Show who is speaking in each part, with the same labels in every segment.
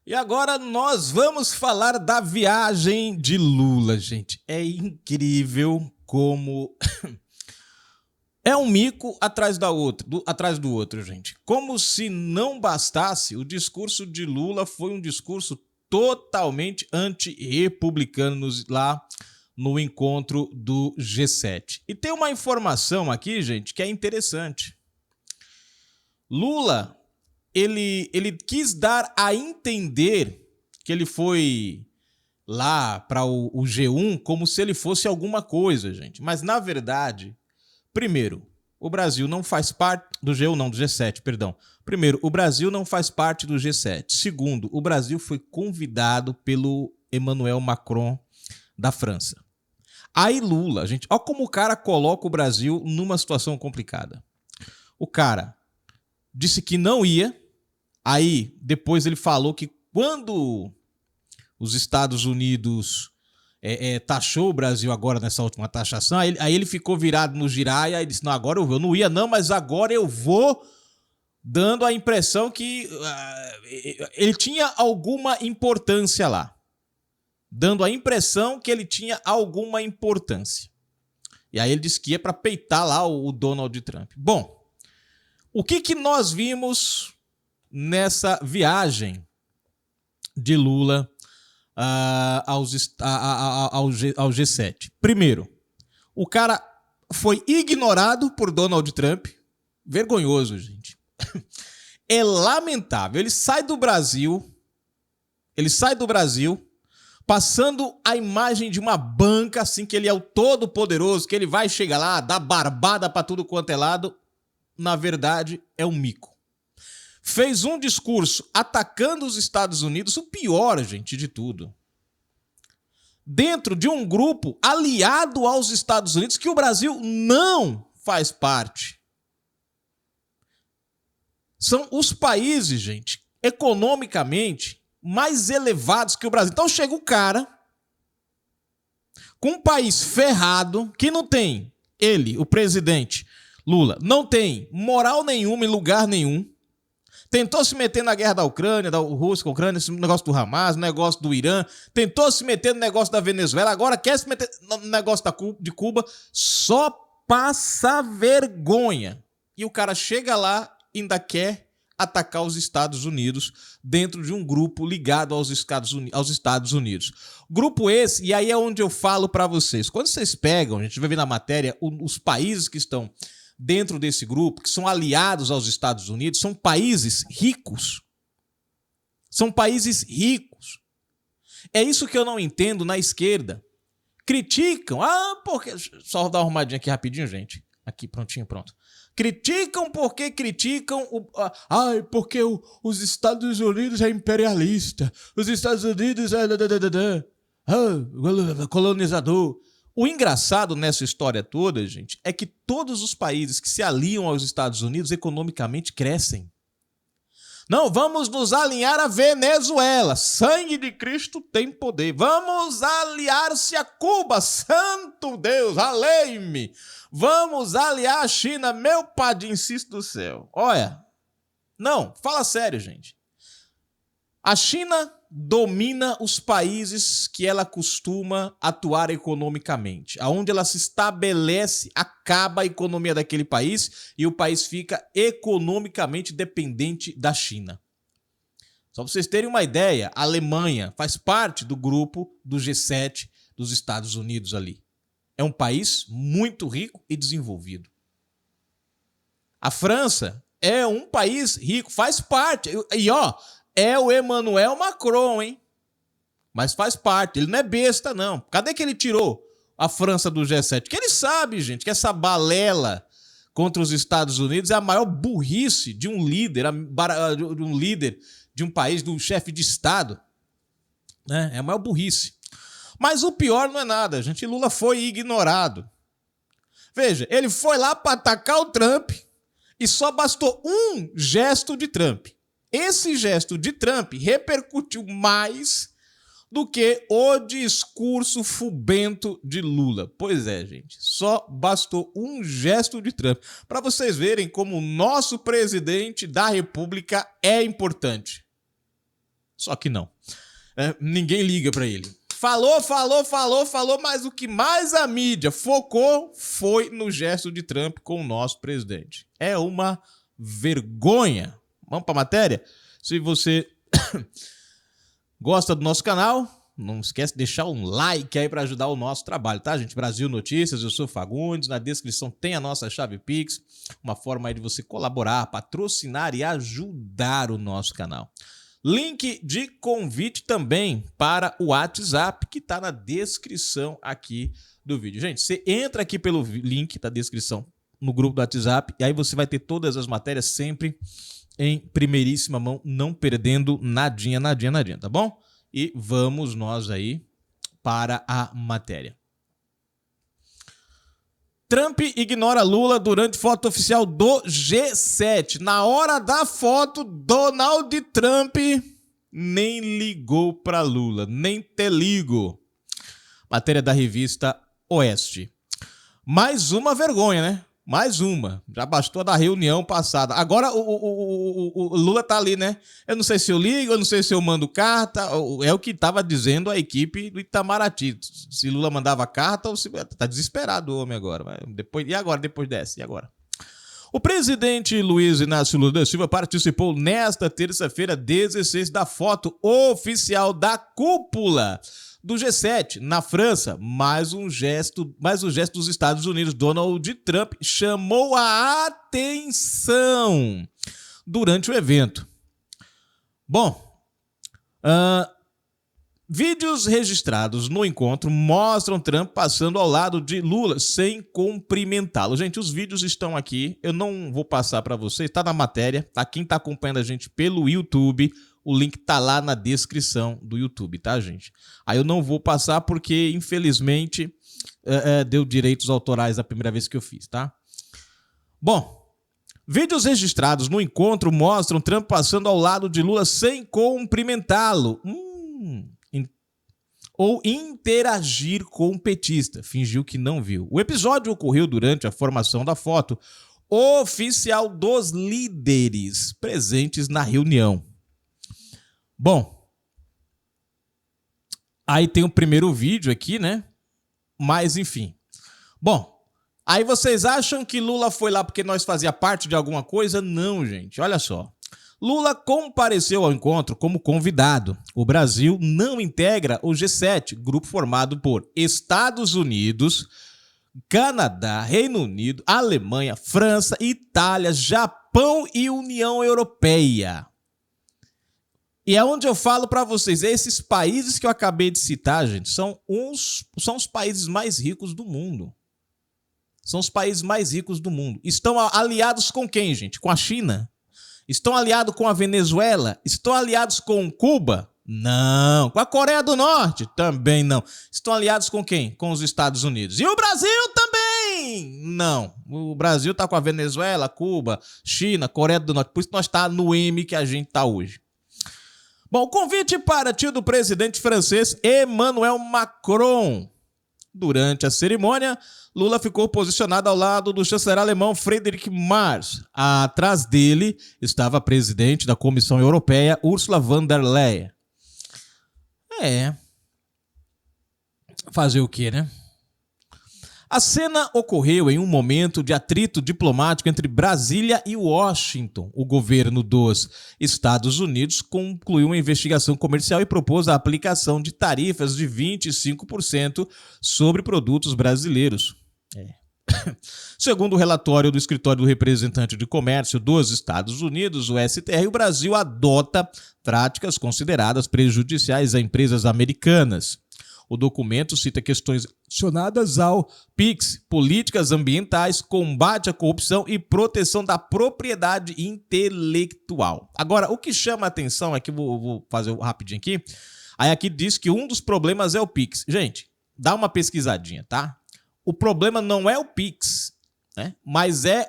Speaker 1: E agora nós vamos falar da viagem de Lula, gente. É incrível como é um mico atrás atrás do outro, gente. Como se não bastasse, o discurso de Lula foi um discurso totalmente anti-republicano lá no encontro do G7. E tem uma informação aqui, gente, que é interessante. Lula, ele quis dar a entender que ele foi lá para o G1 como se ele fosse alguma coisa, gente. Mas, na verdade, primeiro, o Brasil não faz parte do G1, não, do G7, perdão. Primeiro, o Brasil não faz parte do G7. Segundo, o Brasil foi convidado pelo Emmanuel Macron da França. Aí Lula, gente, olha como o cara coloca o Brasil numa situação complicada. O cara disse que não ia, aí depois ele falou que quando os Estados Unidos taxou o Brasil agora nessa última taxação, aí ele ficou virado no giraia e disse, não, agora eu não ia não, mas agora eu vou, dando a impressão que ele tinha alguma importância lá. Dando a impressão que ele tinha alguma importância. E aí ele disse que ia para peitar lá o Donald Trump. Bom, o que nós vimos nessa viagem de Lula ao G7? Primeiro, o cara foi ignorado por Donald Trump. Vergonhoso, gente. É lamentável. Ele sai do Brasil, passando a imagem de uma banca, assim, que ele é o todo-poderoso, que ele vai chegar lá, dar barbada pra tudo quanto é lado. Na verdade, é um mico. Fez um discurso atacando os Estados Unidos, o pior, gente, de tudo. Dentro de um grupo aliado aos Estados Unidos, que o Brasil não faz parte. São os países, gente, economicamente mais elevados que o Brasil. Então chega o cara com um país ferrado, que não tem, ele, o presidente Lula, não tem moral nenhuma em lugar nenhum. Tentou se meter na guerra da Ucrânia, da Rússia com a Ucrânia, esse negócio do Hamas, negócio do Irã, tentou se meter no negócio da Venezuela, agora quer se meter no negócio de Cuba, só passa vergonha. E o cara chega lá e ainda quer atacar os Estados Unidos dentro de um grupo ligado aos Estados Unidos. Grupo esse, e aí é onde eu falo para vocês. Quando vocês pegam, a gente vai ver na matéria, os países que estão dentro desse grupo, que são aliados aos Estados Unidos, são países ricos. São países ricos. É isso que eu não entendo na esquerda. Criticam, porque... Só dar uma arrumadinha aqui rapidinho, gente. Aqui, prontinho, pronto. Criticam porque criticam, porque os Estados Unidos é imperialista, os Estados Unidos é colonizador. O engraçado nessa história toda, gente, é que todos os países que se aliam aos Estados Unidos economicamente crescem. Não, vamos nos alinhar à Venezuela. Sangue de Cristo tem poder. Vamos aliar-se a Cuba. Santo Deus, alei-me. Vamos aliar a China. Meu Padre Inciso do céu. Olha, não, fala sério, gente. A China domina os países que ela costuma atuar economicamente. Aonde ela se estabelece, acaba a economia daquele país e o país fica economicamente dependente da China. Só para vocês terem uma ideia, a Alemanha faz parte do grupo do G7 dos Estados Unidos ali. É um país muito rico e desenvolvido. A França é um país rico, faz parte. E é o Emmanuel Macron, hein? Mas faz parte. Ele não é besta, não. Cadê que ele tirou a França do G7? Porque ele sabe, gente, que essa balela contra os Estados Unidos é a maior burrice de um líder, de um país, de um chefe de Estado. Né? É a maior burrice. Mas o pior não é nada, gente. Lula foi ignorado. Veja, ele foi lá para atacar o Trump e só bastou um gesto de Trump. Esse gesto de Trump repercutiu mais do que o discurso fubento de Lula. Pois é, gente, só bastou um gesto de Trump para vocês verem como o nosso presidente da República é importante. Só que não. Ninguém liga para ele. Falou, mas o que mais a mídia focou foi no gesto de Trump com o nosso presidente. É uma vergonha. Vamos para a matéria? Se você gosta do nosso canal, não esquece de deixar um like aí para ajudar o nosso trabalho, tá, gente? Brasil Notícias, eu sou Fagundes, na descrição tem a nossa chave Pix, uma forma aí de você colaborar, patrocinar e ajudar o nosso canal. Link de convite também para o WhatsApp, que está na descrição aqui do vídeo. Gente, você entra aqui pelo link da descrição no grupo do WhatsApp e aí você vai ter todas as matérias sempre em primeiríssima mão, não perdendo nadinha, tá bom? E vamos nós aí para a matéria. Trump ignora Lula durante foto oficial do G7. Na hora da foto, Donald Trump nem ligou para Lula, nem te ligo. Matéria da revista Oeste. Mais uma vergonha, né? Mais uma. Já bastou da reunião passada. Agora o Lula tá ali, né? Eu não sei se eu ligo, eu não sei se eu mando carta. É o que estava dizendo a equipe do Itamaraty. Se Lula mandava carta ou se... Tá desesperado o homem agora. E agora, depois dessa? E agora? O presidente Luiz Inácio Lula da Silva participou nesta terça-feira, 16, da foto oficial da cúpula do G7 na França. Mais um gesto dos Estados Unidos. Donald Trump chamou a atenção durante o evento. Bom, vídeos registrados no encontro mostram Trump passando ao lado de Lula sem cumprimentá-lo. Gente, os vídeos estão aqui, eu não vou passar para vocês, está na matéria, tá? Quem está acompanhando a gente pelo YouTube, o link tá lá na descrição do YouTube, tá, gente? Aí eu não vou passar porque, infelizmente, deu direitos autorais a primeira vez que eu fiz, tá? Bom, vídeos registrados no encontro mostram Trump passando ao lado de Lula sem cumprimentá-lo. Ou interagir com o petista. Fingiu que não viu. O episódio ocorreu durante a formação da foto oficial dos líderes presentes na reunião. Bom, aí tem o primeiro vídeo aqui, né? Mas, enfim. Bom, aí vocês acham que Lula foi lá porque nós fazia parte de alguma coisa? Não, gente. Olha só. Lula compareceu ao encontro como convidado. O Brasil não integra o G7, grupo formado por Estados Unidos, Canadá, Reino Unido, Alemanha, França, Itália, Japão e União Europeia. E é onde eu falo para vocês, esses países que eu acabei de citar, gente, são os países mais ricos do mundo. São os países mais ricos do mundo. Estão aliados com quem, gente? Com a China? Estão aliados com a Venezuela? Estão aliados com Cuba? Não. Com a Coreia do Norte? Também não. Estão aliados com quem? Com os Estados Unidos. E o Brasil também? Não. O Brasil está com a Venezuela, Cuba, China, Coreia do Norte. Por isso nós estamos no M que a gente está hoje. Bom, o convite partiu do presidente francês Emmanuel Macron. Durante a cerimônia, Lula ficou posicionado ao lado do chanceler alemão Friedrich Merz. Atrás dele estava a presidente da Comissão Europeia, Ursula von der Leyen. Fazer o quê, né? A cena ocorreu em um momento de atrito diplomático entre Brasília e Washington. O governo dos Estados Unidos concluiu uma investigação comercial e propôs a aplicação de tarifas de 25% sobre produtos brasileiros. Segundo o relatório do Escritório do Representante de Comércio dos Estados Unidos, o STR, o Brasil adota práticas consideradas prejudiciais a empresas americanas. O documento cita questões relacionadas ao PIX, políticas ambientais, combate à corrupção e proteção da propriedade intelectual. Agora, o que chama a atenção é que vou fazer rapidinho aqui. Aí aqui diz que um dos problemas é o PIX. Gente, dá uma pesquisadinha, tá? O problema não é o PIX, né? Mas é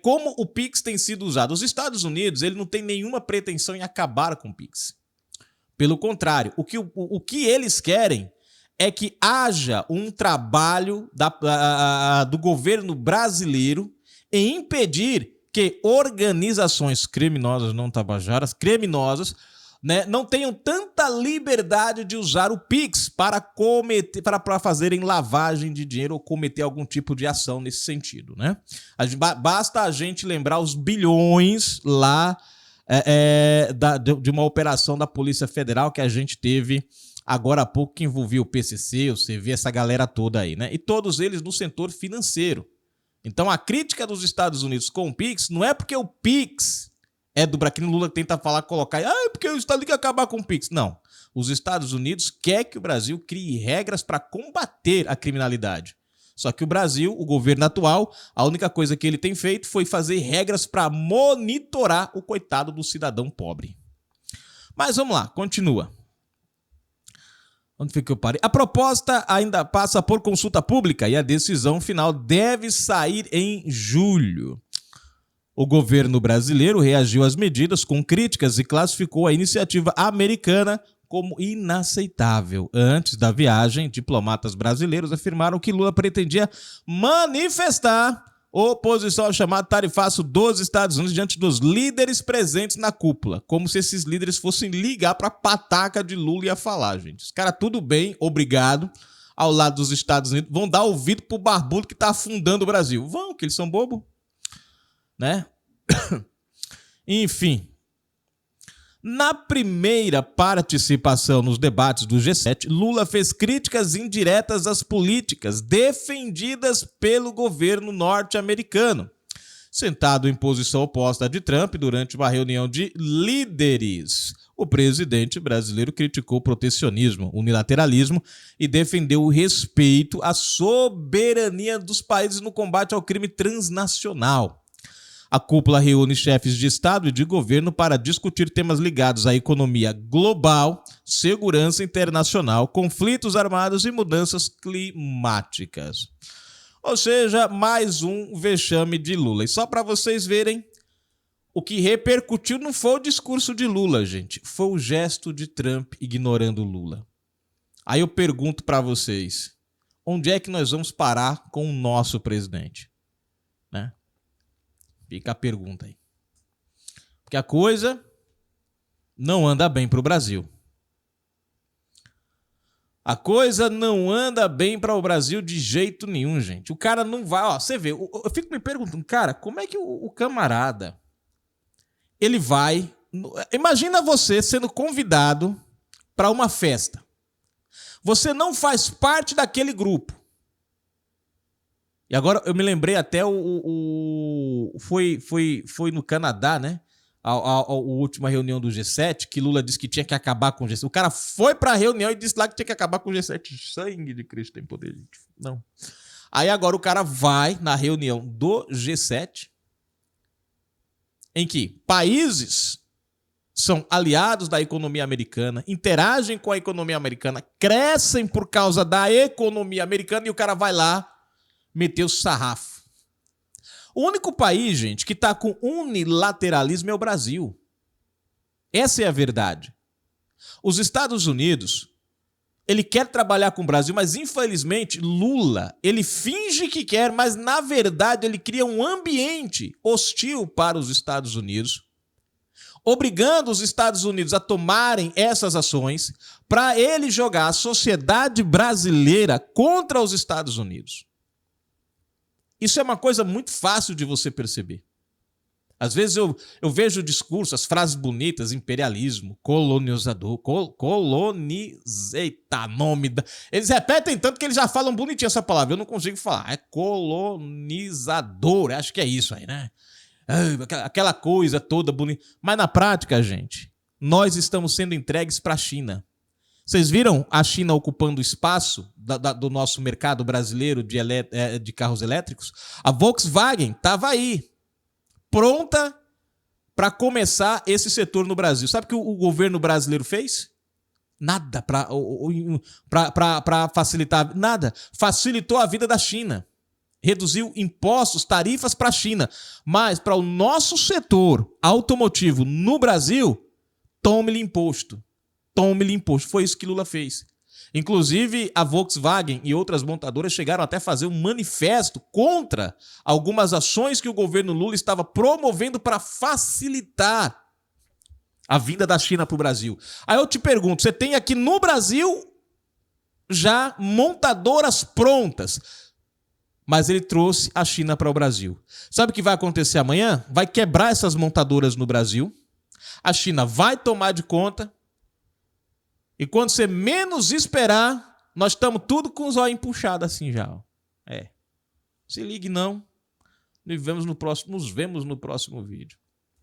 Speaker 1: como o PIX tem sido usado. Os Estados Unidos, ele não tem nenhuma pretensão em acabar com o PIX. Pelo contrário, o que eles querem é que haja um trabalho do governo brasileiro em impedir que organizações criminosas, não tabajaras, criminosas, né, não tenham tanta liberdade de usar o Pix para fazerem lavagem de dinheiro ou cometer algum tipo de ação nesse sentido, né? Basta a gente lembrar os bilhões lá de uma operação da Polícia Federal que a gente teve agora há pouco, que envolvia o PCC, o CV, essa galera toda aí, né? E todos eles no setor financeiro. Então a crítica dos Estados Unidos com o Pix não é porque o Pix é do Brasil, que o Lula tenta falar, colocar, porque os Estados Unidos querem acabar com o Pix. Não. Os Estados Unidos querem que o Brasil crie regras para combater a criminalidade. Só que o Brasil, o governo atual, a única coisa que ele tem feito foi fazer regras para monitorar o coitado do cidadão pobre. Mas vamos lá, continua. Onde foi que eu parei? A proposta ainda passa por consulta pública e a decisão final deve sair em julho. O governo brasileiro reagiu às medidas com críticas e classificou a iniciativa americana como inaceitável. Antes da viagem, diplomatas brasileiros afirmaram que Lula pretendia manifestar oposição ao chamado tarifaço dos Estados Unidos diante dos líderes presentes na cúpula, como se esses líderes fossem ligar para a pataca de Lula e ia falar, gente. Os caras, tudo bem, obrigado, ao lado dos Estados Unidos, vão dar ouvido pro barbudo que tá afundando o Brasil. Vão, que eles são bobos, né? Enfim, na primeira participação nos debates do G7, Lula fez críticas indiretas às políticas defendidas pelo governo norte-americano. Sentado em posição oposta à de Trump durante uma reunião de líderes, o presidente brasileiro criticou o protecionismo, o unilateralismo e defendeu o respeito à soberania dos países no combate ao crime transnacional. A cúpula reúne chefes de Estado e de governo para discutir temas ligados à economia global, segurança internacional, conflitos armados e mudanças climáticas. Ou seja, mais um vexame de Lula. E só para vocês verem, o que repercutiu não foi o discurso de Lula, gente. Foi o gesto de Trump ignorando Lula. Aí eu pergunto para vocês, onde é que nós vamos parar com o nosso presidente? Né? Fica a pergunta aí. Porque a coisa não anda bem para o Brasil. A coisa não anda bem para o Brasil de jeito nenhum, gente. O cara não vai... Ó, você vê, eu fico me perguntando, cara, como é que o camarada... Ele vai... Imagina você sendo convidado para uma festa. Você não faz parte daquele grupo. E agora eu me lembrei até foi no Canadá, né? A última reunião do G7, que Lula disse que tinha que acabar com o G7. O cara foi para a reunião e disse lá que tinha que acabar com o G7. Sangue de Cristo tem poder, gente. Não. Aí agora o cara vai na reunião do G7, em que países são aliados da economia americana, interagem com a economia americana, crescem por causa da economia americana, e o cara vai lá meter o sarrafo. O único país, gente, que está com unilateralismo é o Brasil. Essa é a verdade. Os Estados Unidos, ele quer trabalhar com o Brasil, mas infelizmente Lula, ele finge que quer, mas na verdade ele cria um ambiente hostil para os Estados Unidos, obrigando os Estados Unidos a tomarem essas ações para ele jogar a sociedade brasileira contra os Estados Unidos. Isso é uma coisa muito fácil de você perceber. Às vezes eu vejo o discurso, as frases bonitas, imperialismo, colonizador, eita, nome da... Eles repetem tanto que eles já falam bonitinho essa palavra, eu não consigo falar. É colonizador, acho que é isso aí, né? Aquela coisa toda bonita. Mas na prática, gente, nós estamos sendo entregues para a China. Vocês viram a China ocupando o espaço do nosso mercado brasileiro de carros elétricos? A Volkswagen estava aí, pronta para começar esse setor no Brasil. Sabe o que o governo brasileiro fez? Nada para facilitar, nada. Facilitou a vida da China. Reduziu impostos, tarifas para a China. Mas para o nosso setor automotivo no Brasil, tome-lhe imposto. Tome-lhe imposto. Foi isso que Lula fez. Inclusive, a Volkswagen e outras montadoras chegaram até a fazer um manifesto contra algumas ações que o governo Lula estava promovendo para facilitar A vinda da China para o Brasil. Aí eu te pergunto, você tem aqui no Brasil já montadoras prontas, mas ele trouxe a China para o Brasil. Sabe o que vai acontecer amanhã? Vai quebrar essas montadoras no Brasil, a China vai tomar de conta, e quando você menos esperar, nós estamos tudo com os olhos puxados assim já. Se ligue não, nos vemos no próximo vídeo.